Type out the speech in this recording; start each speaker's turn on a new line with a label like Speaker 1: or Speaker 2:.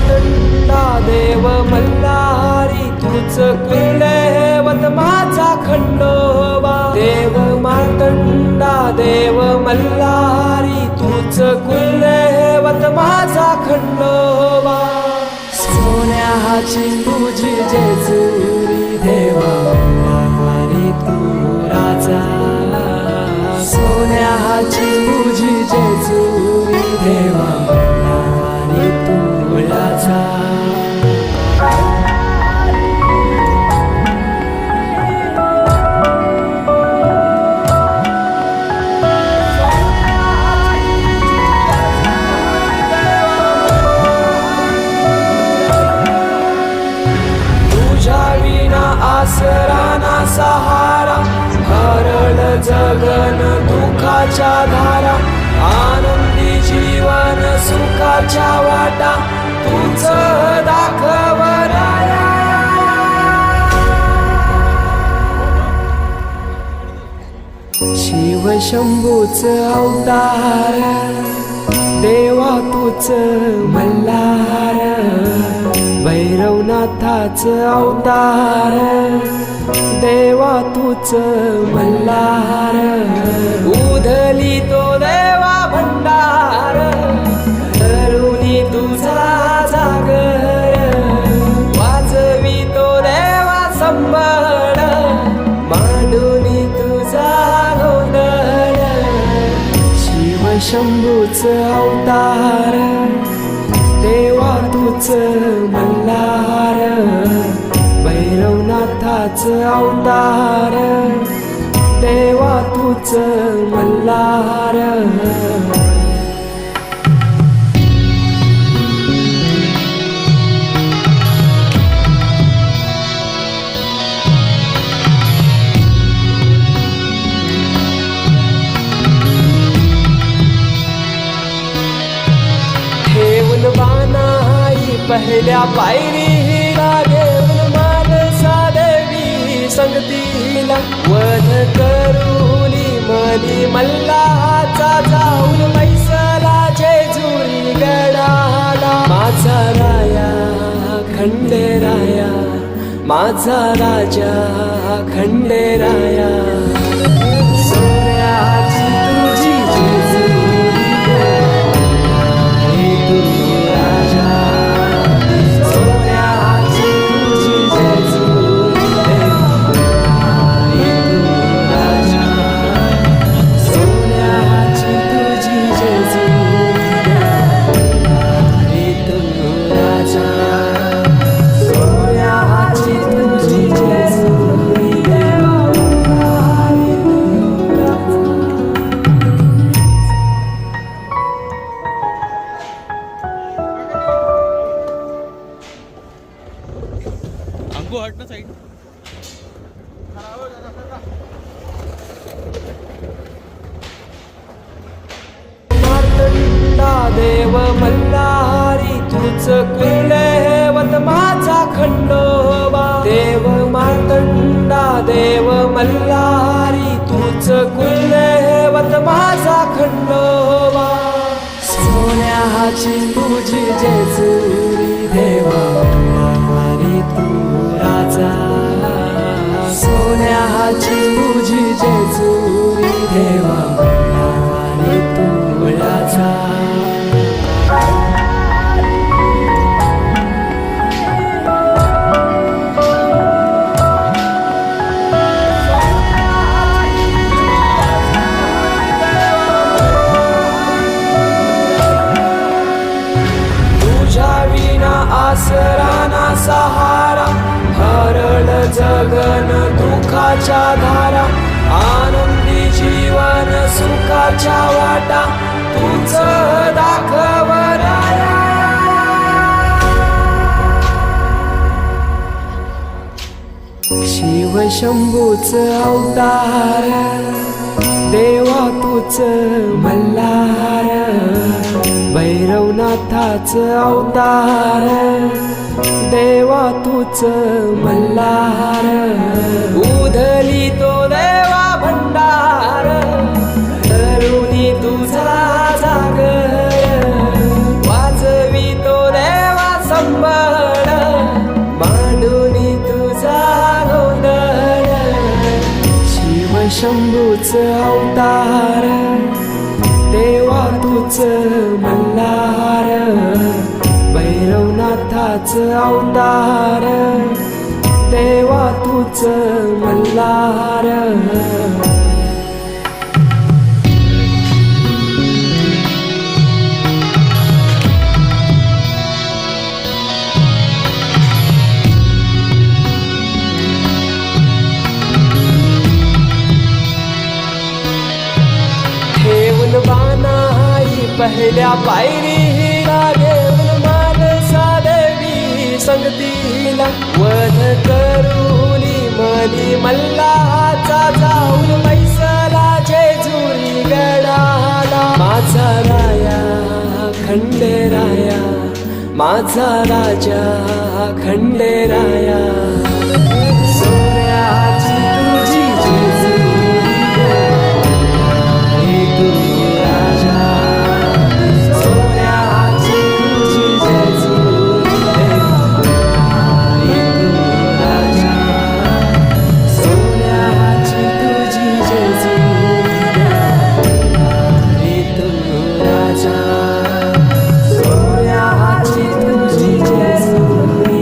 Speaker 1: मार्तंडा देव मल्हारी तूच कुलदैवत माझा खंडोबा देव मार्तंडा देव मल्हारी तूच कुलदैवत माझा खंडोबा सोन्याची तुझी जेजुरी देवा मल्हारी तू राजा सोन्याची तुझी जेजुरी देवा मल्हारी तू राजा आसराना सहारा हरळ जगन दुःखाच्या धारा आनंदी जीवन सुखाच्या वाटा तूच दाखव राया शिव शंभूच अवतार देवा तूच मल्हार भैरवनाथाच अवतार देवा तूच मल्हार उधली तो देवा भंडार धरुनी तुझा जागर वाजवी तो देवा संबळ मांडुनी तुझा गोंधळ शिव शंभूच अवतार देवा तूच मल्हार भैरवनाथाच अवतार देवा तूच मल्हार बानाई पहिल्या पायरीला घेऊन मानसा देवी संगतीला वध करूनी मनी मल्हाचा जाऊन मैसला जेजुरी गडाला माझा राया खंडेराया माझा राजा खंडेराया सोन्याची तुझी जेजुरी
Speaker 2: अंगो हट ना साइड
Speaker 1: मार्तंडा देव मल्हारी तूच कुलदैवत माझा खंडोबा देव मार्तंडा देव मल्हारी तूच कुलदैवत माझा खंडोबा सोन्याची तुझी जेजुरी देवा मल्हारी तू राजा सोन्याची तुझी जेजुरी देवा मल्हारी तू राजा आसराना सहारा हरळ जगन दुःखाच्या धारा आनंदी जीवन सुखाच्या वाटा तूच दाखव राया शिव शंभूच अवतार देवा तूच मल्हार भैरवनाथाच अवतार देवा तूच मल्हार उधली तो देवा भंडार धरुनी तुझा जागर वाजवी तो देवा शंभूच अवतार देवा तूच मल्हार भैरवनाथाच अवतार देवा तूच मल्हार ठेवून बानाई पहिल्या पायरीला घेऊन मानसा देवी संगतीला वध करूनी मनी मल्हाचा जाऊन पैसला जेजुरी गडाला माझा राया खंडेराया माझा राजा खंडेराया सोन्याची तुझी जेजुरी हे तू राजा सोन्याची तुझी जेजुरी हे तू राजा सोन्याची तुझी जेजुरी हे तू राजा सोन्याची तुझी जेजुरी